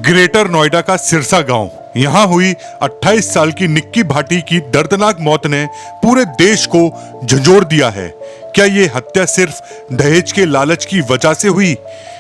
Greater Noida का सिरसा गांव, यहाँ हुई 28 साल की निक्की भाटी की दर्दनाक मौत ने पूरे देश को झंझोर दिया है। क्या ये हत्या सिर्फ दहेज के लालच की वजह से हुई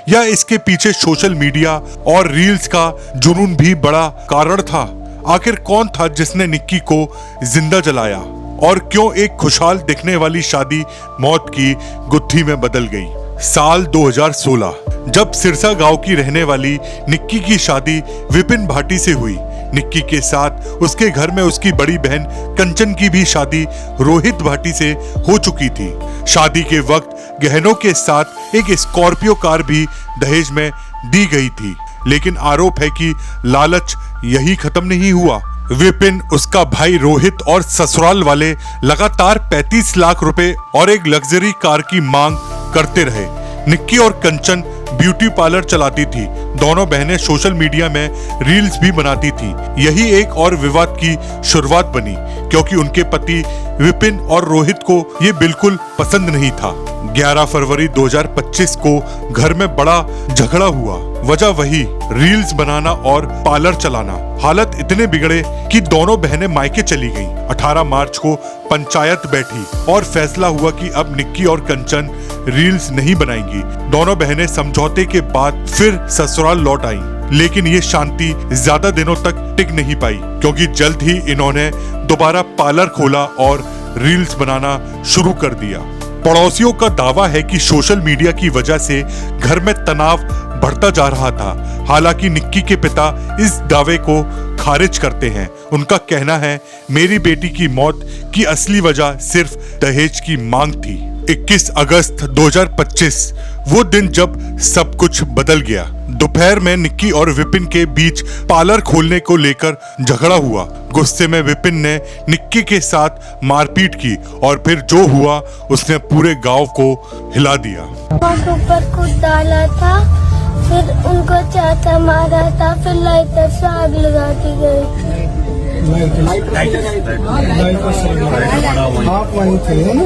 या इसके पीछे सोशल मीडिया और रील्स का जुनून भी बड़ा कारण था? आखिर कौन था जिसने निक्की को जिंदा जलाया और क्यों एक खुशहाल दिखने वाली शादी मौत की गुत्थी में बदल गई? साल 2016 जब सिरसा गांव की रहने वाली निक्की की शादी विपिन भाटी से हुई। निक्की के साथ उसके घर में उसकी बड़ी बहन कंचन की भी शादी रोहित भाटी से हो चुकी थी। शादी के वक्त गहनों के साथ एक स्कॉर्पियो कार भी दहेज में दी गई थी, लेकिन आरोप है कि लालच यही खत्म नहीं हुआ। विपिन, उसका भाई रोहित और ससुराल वाले लगातार 35 लाख रुपए और एक लग्जरी कार की मांग करते रहे। निक्की और कंचन ब्यूटी पार्लर चलाती थी। दोनों बहनें सोशल मीडिया में रील्स भी बनाती थी। यही एक और विवाद की शुरुआत बनी, क्योंकि उनके पति विपिन और रोहित को ये बिल्कुल पसंद नहीं था। 11 फरवरी 2025 को घर में बड़ा झगड़ा हुआ। वजह वही, रील्स बनाना और पार्लर चलाना। हालत इतने बिगड़े कि दोनों बहनें मायके चली गईं। 18 मार्च को पंचायत बैठी और फैसला हुआ कि अब निक्की और कंचन रील्स नहीं बनाएंगी। दोनों बहनें समझौते के बाद फिर ससुराल लौट आईं। लेकिन ये शांति ज्यादा दिनों तक टिक नहीं पाई, क्योंकि जल्द ही इन्होंने दोबारा पार्लर खोला और रील्स बनाना शुरू कर दिया। पड़ोसियों का दावा है कि सोशल मीडिया की वजह से घर में तनाव बढ़ता जा रहा था। हालांकि निक्की के पिता इस दावे को खारिज करते हैं। उनका कहना है, मेरी बेटी की मौत की असली वजह सिर्फ दहेज की मांग थी। 21 अगस्त 2025 वो दिन जब सब कुछ बदल गया। दोपहर में निक्की और विपिन के बीच पार्लर खोलने को लेकर झगड़ा हुआ। गुस्से में विपिन ने निक्की के साथ मारपीट की और फिर जो हुआ उसने पूरे गांव को हिला दिया। ऊपर कूद डाला था, फिर उनको चाचा मारा था, फिर लाइटर से आग लगाती गई। आप वहीं थे ना?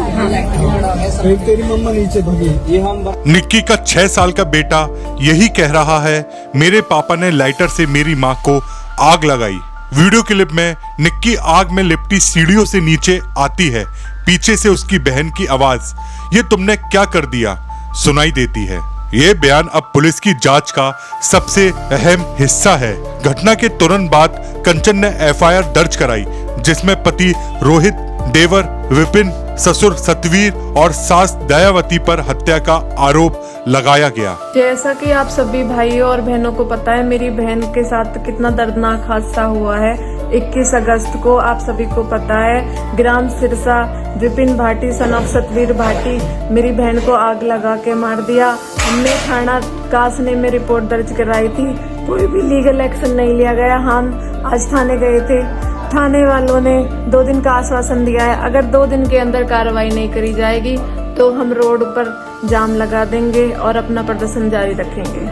तेरी मम्मा नीचे भगी। निक्की का 6 साल का बेटा यही कह रहा है, मेरे पापा ने लाइटर से मेरी माँ को आग लगाई। वीडियो क्लिप में निक्की आग में लिपटी सीढ़ियों से नीचे आती है। पीछे से उसकी बहन की आवाज, ये तुमने क्या कर दिया, सुनाई देती है। ये बयान अब पुलिस की जांच का सबसे अहम हिस्सा है। घटना के तुरंत बाद कंचन ने एफआईआर दर्ज कराई, जिसमें पति रोहित, देवर विपिन, ससुर सतवीर और सास दयावती पर हत्या का आरोप लगाया गया। जैसा कि आप सभी भाइयों और बहनों को पता है, मेरी बहन के साथ कितना दर्दनाक हादसा हुआ है। 21 अगस्त को आप सभी को पता है, ग्राम सिरसा विपिन भाटी सन ऑफ सतवीर भाटी मेरी बहन को आग लगा के मार दिया। हमने थाना कास ने में रिपोर्ट दर्ज कराई थी, कोई भी लीगल एक्शन नहीं लिया गया। हम आज थाने गए थे, थाने वालों ने 2 दिन का आश्वासन दिया है, अगर 2 दिन के अंदर कार्रवाई नहीं करी जाएगी तो हम रोड पर जाम लगा देंगे और अपना प्रदर्शन जारी रखेंगे।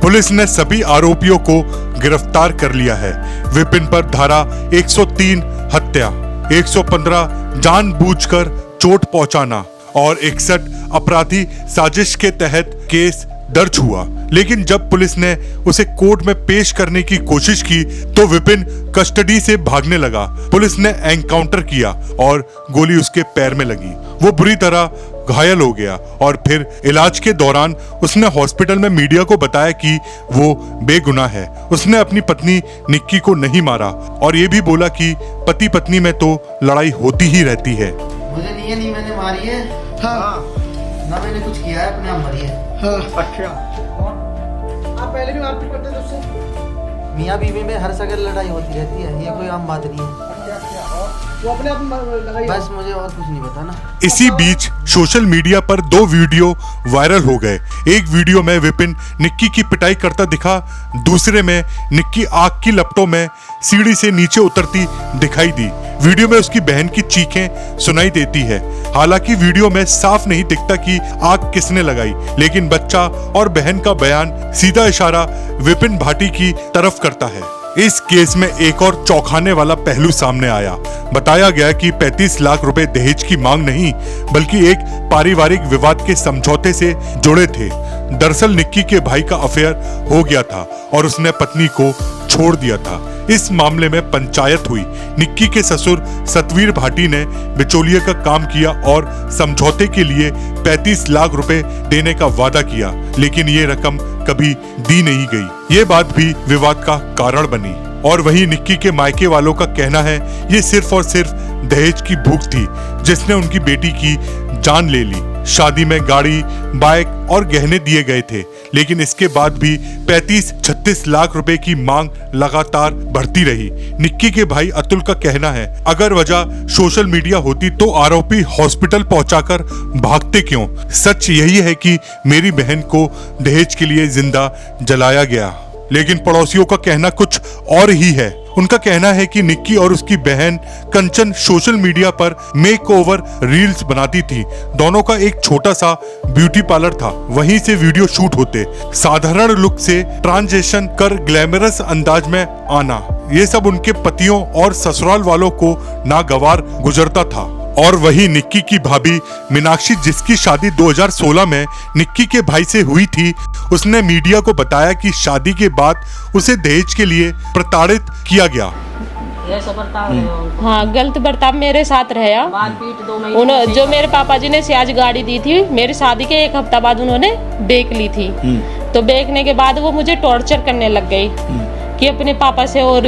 पुलिस ने सभी आरोपियों को गिरफ्तार कर लिया है। विपिन पर धारा 103 हत्या, 115 जानबूझकर चोट पहुंचाना और 61 अपराधी साजिश के तहत केस दर्ज हुआ। लेकिन जब पुलिस ने उसे कोर्ट में पेश करने की कोशिश की तो विपिन कस्टडी से भागने लगा। पुलिस ने एनकाउंटर किया और गोली उसके पैर में लगी। वो बुरी तरह घायल हो गया और फिर इलाज के दौरान उसने हॉस्पिटल में मीडिया को बताया कि वो बेगुनाह है। उसने अपनी पत्नी निक्की को नहीं मारा और ये भी बोला कि पति पत्नी में तो लड़ाई होती ही रहती है। मुझे नहीं मैंने मारी है। हाँ। ना मैंने कुछ किया है, अपने आप मरी है। हाँ। अच्छा, आप पहले भी मारपीट करते थे उससे? मियाँ बीवी में हर जगह लड़ाई होती रहती है, ये कोई आम बात नहीं है। वो अपने आप लगाई। बस मुझे और कुछ नहीं पता ना। इसी बीच सोशल मीडिया पर 2 वीडियो वायरल हो गए। एक वीडियो में विपिन निक्की की पिटाई करता दिखा, दूसरे में निक्की आग की लपटों में सीढ़ी से नीचे उतरती दिखाई दी। वीडियो में उसकी बहन की चीखें सुनाई देती है। हालांकि वीडियो में साफ नहीं दिखता कि आग किसने लगाई, लेकिन बच्चा और बहन का बयान सीधा इशारा विपिन भाटी की तरफ करता है। इस केस में एक और चौंकाने वाला पहलू सामने आया। बताया गया कि 35 लाख रुपए दहेज की मांग नहीं बल्कि एक पारिवारिक विवाद के समझौते से जुड़े थे। दरअसल निक्की के भाई का अफेयर हो गया था और उसने पत्नी को छोड़ दिया था। इस मामले में पंचायत हुई। निक्की के ससुर सतवीर भाटी ने बिचौलिए का काम किया और समझौते के लिए 35 लाख रुपए देने का वादा किया, लेकिन ये रकम कभी दी नहीं गई। ये बात भी विवाद का कारण बनी। और वहीं निक्की के मायके वालों का कहना है ये सिर्फ और सिर्फ दहेज की भूख थी जिसने उनकी बेटी की जान ले ली। शादी में गाड़ी, बाइक और गहने दिए गए थे, लेकिन इसके बाद भी 35-36 लाख रुपए की मांग लगातार बढ़ती रही। निक्की के भाई अतुल का कहना है अगर वजह सोशल मीडिया होती तो आरोपी हॉस्पिटल पहुंचाकर भागते क्यों। सच यही है कि मेरी बहन को दहेज के लिए जिंदा जलाया गया, लेकिन पड़ोसियों का कहना कुछ और ही है। उनका कहना है कि निक्की और उसकी बहन कंचन सोशल मीडिया पर मेक ओवर रील्स बनाती थी। दोनों का एक छोटा सा ब्यूटी पार्लर था, वहीं से वीडियो शूट होते। साधारण लुक से ट्रांजिशन कर ग्लैमरस अंदाज में आना, ये सब उनके पतियों और ससुराल वालों को नागवार गुजरता था। और वही निक्की की भाभी मीनाक्षी, जिसकी शादी 2016 में निक्की के भाई से हुई थी, उसने मीडिया को बताया कि शादी के बाद उसे दहेज के लिए प्रताड़ित किया गया। हाँ, गलत बर्ताव मेरे साथ रहा। उन्होंने जो मेरे पापा जी ने सियाज गाड़ी दी थी, मेरी शादी के 1 हफ्ता बाद उन्होंने बेच ली थी। तो बेचने के बाद वो मुझे टॉर्चर करने लग गई कि अपने पापा से और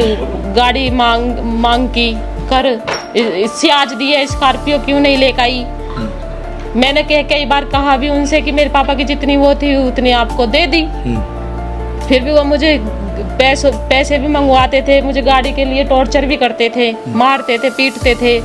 गाड़ी मांग की कर, सियाज दिए, स्कॉर्पियो क्यों नहीं लेकर आई। मैंने कई बार कहा भी उनसे कि मेरे पापा की जितनी वो थी उतनी आपको दे दी। फिर भी वो मुझे पैसे भी मंगवाते थे, मुझे गाड़ी के लिए टॉर्चर भी करते थे, मारते थे, पीटते थे।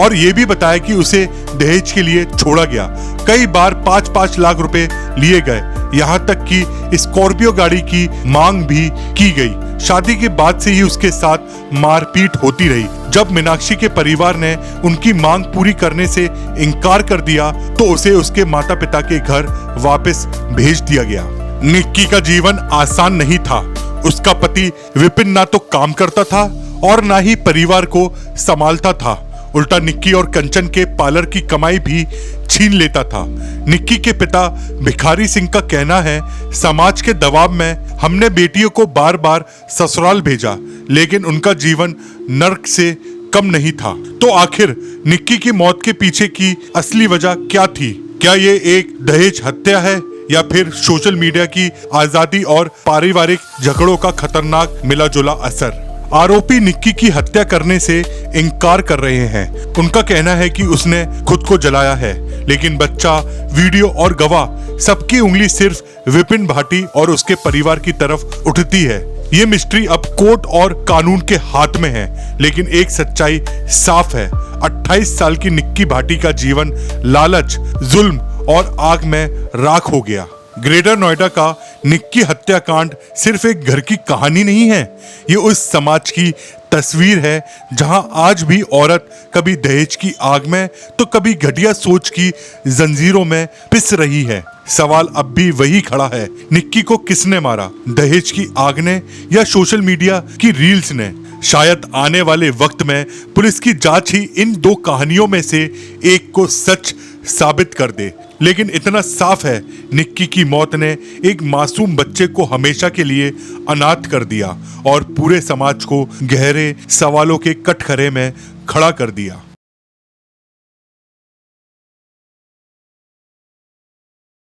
और ये भी बताया कि उसे दहेज के लिए छोड़ा गया। कई बार 5-5 लाख रुपए लिए गए, यहाँ तक कि स्कॉर्पियो गाड़ी की मांग भी की गई। शादी के बाद से ही उसके साथ मारपीट होती रही। जब मीनाक्षी के परिवार ने उनकी मांग पूरी करने से इनकार कर दिया तो उसे उसके माता पिता के घर वापस भेज दिया गया। निक्की का जीवन आसान नहीं था। उसका पति विपिन ना तो काम करता था और ना ही परिवार को संभालता था। उल्टा निक्की और कंचन के पार्लर की कमाई भी छीन लेता था। निक्की के पिता भिखारी सिंह का कहना है समाज के दबाव में हमने बेटियों को बार बार ससुराल भेजा, लेकिन उनका जीवन नर्क से कम नहीं था। तो आखिर निक्की की मौत के पीछे की असली वजह क्या थी? क्या ये एक दहेज हत्या है या फिर सोशल मीडिया की आजादी और पारिवारिक झगड़ों का खतरनाक मिला जुला असर? आरोपी निक्की की हत्या करने से इनकार कर रहे हैं। उनका कहना है कि उसने खुद को जलाया है, लेकिन बच्चा, वीडियो और गवाह सबकी उंगली सिर्फ विपिन भाटी और उसके परिवार की तरफ उठती है। ये मिस्ट्री अब कोर्ट और कानून के हाथ में है, लेकिन एक सच्चाई साफ है। 28 साल की निक्की भाटी का जीवन लालच, जुल्म और आग में राख हो गया। ग्रेटर नोएडा का निक्की हत्याकांड सिर्फ एक घर की कहानी नहीं है, ये उस समाज की तस्वीर है जहां आज भी औरत कभी दहेज की आग में तो कभी घटिया सोच की जंजीरों में पिस रही है। सवाल अब भी वही खड़ा है, निक्की को किसने मारा? दहेज की आग ने या सोशल मीडिया की रील्स ने? शायद आने वाले वक्त में पुलिस की जांच ही इन दो कहानियों में से एक को सच साबित कर दे। लेकिन इतना साफ है, निक्की की मौत ने एक मासूम बच्चे को हमेशा के लिए अनाथ कर दिया और पूरे समाज को गहरे सवालों के कटघरे में खड़ा कर दिया।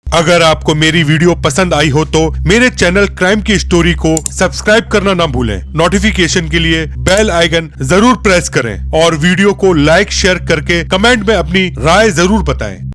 अगर आपको मेरी वीडियो पसंद आई हो तो मेरे चैनल क्राइम की स्टोरी को सब्सक्राइब करना ना भूलें। नोटिफिकेशन के लिए बेल आइकन जरूर प्रेस करें और वीडियो को लाइक शेयर करके कमेंट में अपनी राय जरूर बताएं।